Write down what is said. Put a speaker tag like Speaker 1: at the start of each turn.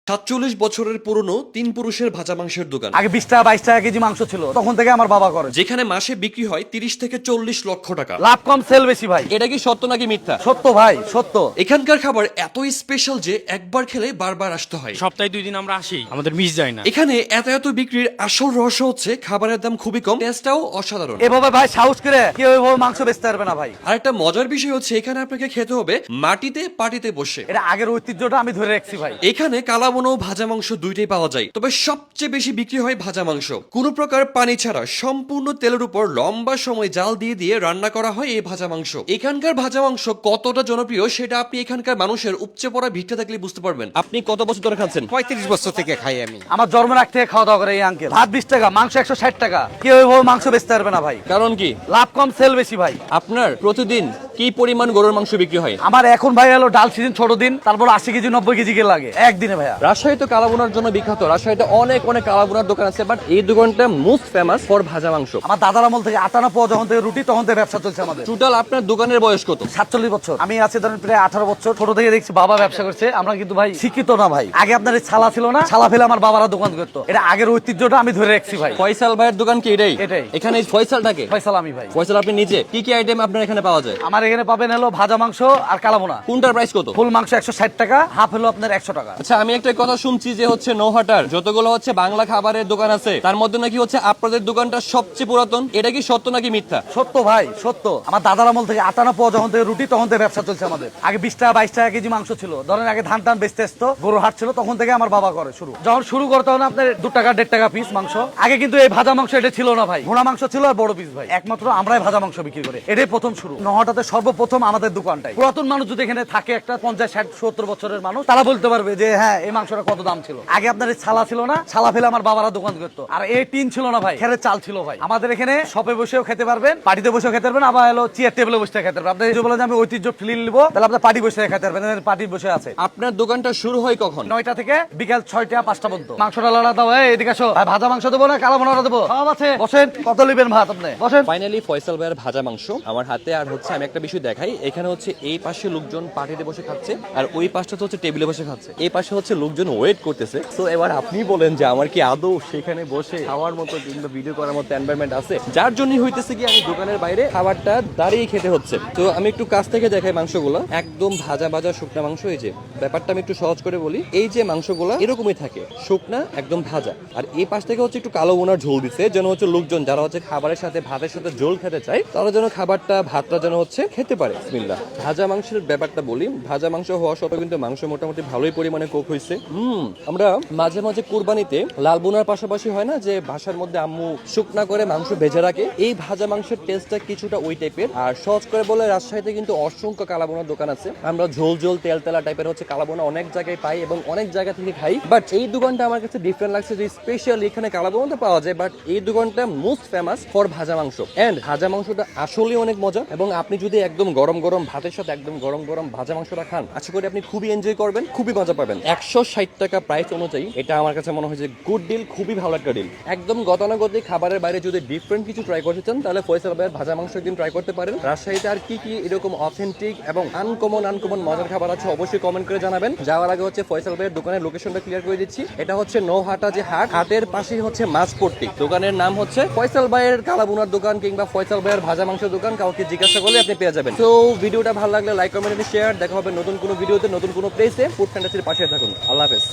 Speaker 1: 47 বছরের পুরনো 3 পুরুষের ভাজা মাংসের দোকান,
Speaker 2: আগে 20 টাকা 22 টাকা কেজি মাংস ছিল, তখন থেকে আমার বাবা করে।
Speaker 1: যেখানে মাসে বিক্রি হয় 30 থেকে 40 লক্ষ টাকা।
Speaker 2: লাভ কম সেল বেশি ভাই।
Speaker 1: এটা কি সত্য নাকি মিথ্যা?
Speaker 2: সত্য ভাই, সত্য।
Speaker 1: এখানকার খাবার এতই স্পেশাল যে একবার খেলে বারবার আসতে হয়।
Speaker 3: সপ্তাহে 2 দিন আমরা আসি, আমাদের মিস যায় না।
Speaker 1: এখানে এত বিক্রির আসল রহস্য হচ্ছে খাবারের দাম খুবই কম, টেস্টটাও অসাধারণ।
Speaker 2: এভাবে ভাই সাহস করে কেউ এভাবে মাংস বেচতে পারবে না ভাই।
Speaker 1: আর একটা মজার বিষয় হচ্ছে এখানে আপনাকে খেতে হবে মাটিতে পাটিতে বসে।
Speaker 2: এটা আগের ঐতিহ্যটা আমি ধরে রাখছি ভাই।
Speaker 1: এখানে কালাবোনা ও ভাজা মাংস দুইটাই পাওয়া যায়, তবে সবচেয়ে বেশি বিক্রি হয় ভাজা মাংস। কোনো প্রকার পানি ছাড়া সম্পূর্ণ তেলের উপর লম্বা সময় জাল দিয়ে দিয়ে রান্না করা হয় এই ভাজা মাংস। এখানকার ভাজা মাংস কতটা জনপ্রিয় সেটা আপনি এখানকার মানুষের উপচে পড়া ভিড়টা দেখলে বুঝতে পারবেন। আপনি কত বছর ধরে খাচ্ছেন?
Speaker 4: 35 বছর থেকে খাই আমি।
Speaker 2: আমার জন্মের আগ থেকে খাওয়া দাওয়া করে এই আঙ্কেল। ভাত 20 টাকা, মাংস 160 টাকা। কেউ এভাবে মাংস বেচতে পারবে না ভাই।
Speaker 1: কারণ কি?
Speaker 2: লাভ কম সেল বেশি ভাই।
Speaker 1: আপনার প্রতিদিন কি পরিমাণ গরুর মাংস বিক্রি হয়?
Speaker 2: আমার এখন ভাই হলো ডাল সিজন ছোট দিন, তারপর 80 কেজি 90 কেজি কে লাগে একদিনে ভাইয়া।
Speaker 1: রাজশাহী তো কালাবোনার জন্য বিখ্যাত। রাজশাহীতে অনেক কালাবোনার দোকান আছে, বাট এই দোকানটা মোস্ট ফেমাস ফর ভাজা মাংস।
Speaker 2: আমার দাদার আমল থেকে আটা না পাওয়া যখন থেকে রুটি, তখন থেকে ব্যবসা চলছে আমাদের।
Speaker 1: টোটাল আপনার দোকানের বয়স কত?
Speaker 2: 47 বছর। আমি আছি ধরেন প্রায় 18 বছর। ছোট থেকে দেখছি বাবা ব্যবসা করছে। আমরা কিন্তু ভাই শিক্ষিত না ভাই। আগে আপনার এই ছালা ছিল না, ছালা ফেলে আমার বাবারা দোকান করতো। এটা আগের ঐতিহ্যটা আমি ধরে রাখছি ভাই।
Speaker 1: ফয়সাল ভাইয়ের দোকান কি এটাই?
Speaker 2: এটাই।
Speaker 1: এখানে এই ফয়সালটাকে
Speaker 2: ফয়সাল আমি ভাই।
Speaker 1: ফয়সাল আপনি নিজে কি আইটেম আপনার এখানে পাওয়া যায়?
Speaker 2: আমার এখানে পাবেন হলো ভাজা মাংস আর কালাবোনা।
Speaker 1: কোনটার প্রাইস কত?
Speaker 2: ফুল মাংস 160 টাকা, হাফ হলো আপনার 100 টাকা।
Speaker 1: আচ্ছা, আমি একটা কথা শুনছি যে হচ্ছে নৌহাটার যতগুলো হচ্ছে বাংলা খাবারের দোকান আছে তার মধ্যে নাকি হচ্ছে আপনাদের দোকানটা সবচেয়ে পুরাতন। এটা কি সত্য নাকি মিথ্যা?
Speaker 2: সত্য ভাই, সত্য। আমার দাদার আমল থেকে আটা না পাওয়া যখন থেকে রুটি, তখন থেকে ব্যবসা চলছে আমাদের। আগে 20 টাকা 22 টাকা কেজি মাংস ছিল। ধরেন আগে ধান টান বেচতে আসতো, গরুর হাট ছিল, তখন থেকে আমার বাবা করে শুরু। যখন শুরু করতে হবে আপনার 2 টাকা 1.5 টাকা পিস মাংস। আগে কিন্তু এই ভাজা মাংস এটা ছিল না ভাই। ঘোড়া মাংস ছিল আর বড় পিস ভাই। একমাত্র আমরাই ভাজা মাংস বিক্রি করি। এটাই প্রথম শুরু। নহটাতে সর্বপ্রথম আমাদের দোকানটাই। পুরাতন মানুষ যদি এখানে থাকে, একটা 50 60 70 বছরের মানুষ, তারা বলতে পারবে যে হ্যাঁ এই মাংসটা কত দাম ছিল। আগে আপনার এই ছালা ছিল না, ছালা ফেলে আমার বাবারা দোকান করতো। আর এই টিন ছিল না ভাই, খেরের চাল ছিল ভাই। আমাদের এখানে শপে বসেও খেতে পারবেন, পার্টিতে বসেও খেতে পারবেন, আবার হলো চেয়ার টেবিলে বসে খেতে পারবেন। আপনি যদি বলেন যে আমি ঐতিহ্য ফিল নিবো, তাহলে আপনার পার্টি বসে খেতে পারবেন। পার্টি বসে আছে।
Speaker 1: আপনার দোকানটা শুরু হয় কখন?
Speaker 2: 9টা থেকে বিকাল 6টা 5টা পর্যন্ত। মাংসটা লড়া দাও, এদিকে আসো। ভাই ভাজা মাংস দেবো না কালা বোনা দেবো? সব আছে, বসেন। কত নেবেন ভাত আপনি? বসেন।
Speaker 1: ফাইনালি ফয়সাল ভাইয়ের ভাজা মাংস আমার হাতে। আর হচ্ছে আমি একটা বিষয় দেখাই, এখানে হচ্ছে এই পাশে লোকজন পার্টিতে বসে খাচ্ছে আর ওই পাশটা তো হচ্ছে টেবিলে বসে খাচ্ছে। এই পাশে হচ্ছে লোকজন ওয়েট করতেছে। তো এবার আপনি বলেন যে আমার কি আদৌ সেখানে বসে খাওয়ার মতো কিংবা ভিডিও করার মতো এনভায়রনমেন্ট আছে? যার জন্যই হইতেছে কি আমি দোকানের বাইরে খাবারটা দাঁড়িয়ে খেতে হচ্ছে। তো আমি একটু কাছ থেকে দেখাই মাংসগুলো। একদম ভাজা ভাজা শুকনা মাংস। এই যে ব্যাপারটা আমি একটু সহজ করে বলি, এই যে মাংসগুলো এরকমই থাকে, শুকনা একদম ভাজা। আর এই পাশ থেকে হচ্ছে একটু কালো বোনার ঝোল দিছে, যেন হচ্ছে লোকজন যারা হচ্ছে খাবারের সাথে ভাতের সাথে ঝোল খেতে চায় তারা যেন খাবারটা ভাতটা যেন হচ্ছে খেতে পারে। বিসমিল্লাহ। ভাজা মাংসের ব্যাপারটা বলি, ভাজা মাংস হওয়া সত্ত্বেও কিন্তু মাংস মোটামুটি ভালোই পরিমাণে কুক হয়েছে। আমরা মাঝে মাঝে কুরবানিতে লাল বোনার পাশাপাশি হয় না যে বাসার মধ্যে আম্মু শুকনা করে মাংস ভেজে রাখে, এই ভাজা মাংসের টেস্টটা কিছুটা ওই টাইপের। আর সহজ করে বলে রাজশাহীতে কিন্তু অসংখ্য কালাবোনার দোকান আছে। আমরা ঝোল ঝোল তেল তেলা টাইপের হচ্ছে কালাবোনা অনেক জায়গায় পাই এবং অনেক জায়গা থেকে খাই, বাট এই দোকানটা আমার কাছে ডিফারেন্ট লাগছে যে স্পেশালি এখানে কালাবোনা পাওয়া যায়, বাট এই দোকানটা মোস্ট ফেমাস ফর ভাজা মাংস। এন্ড ভাজা মাংসটা আসলে অনেক মজা এবং আপনি যদি একদম গরম গরম ভাতের সাথে একদম গরম গরম ভাজা মাংসটা খান, আশা করি আপনি খুবই এনজয় করবেন, খুবই মজা পাবেন। 160 টাকা প্রাইস অনুযায়ী এটা আমার কাছে মনে হয় যে গুড ডিল, খুবই ভালো একটা ডিল। একদম গতানুগতিক খাবারের বাইরে যদি ডিফারেন্ট কিছু ট্রাই করতে চান তাহলে ফয়সাল ভাইয়ের ভাজা মাংস একদিন ট্রাই করতে পারেন। রাজশাহীতে আর কি কি এরকম অথেন্টিক এবং আনকমন মজার খাবার আছে অবশ্যই কমেন্ট করে জানাবেন। যাওয়ার আগে হচ্ছে ফয়সাল ভাইয়ের দোকানের লোকেশনটা ক্লিয়ার করে দিচ্ছি। এটা হচ্ছে নৌহাটা যে হাট, হাটের পাশেই হচ্ছে মাছপট্টি। দোকানের নাম হচ্ছে ফয়সাল ভাইয়ের কালাবোনার দোকান কিংবা ফয়সাল ভাইয়ের ভাজা মাংসের দোকান। কাউকে জিজ্ঞাসা করলে আপনি পেয়ে যাবেন। তো ভিডিওটা ভালো লাগলে লাইক কমেন্ট শেয়ার। দেখা হবে নতুন কোনো ভিডিওতে নতুন কোনো প্লেসে। ফুড ফ্যান্টাসির পাশে থাকুন। আল্লাহ হাফেজ।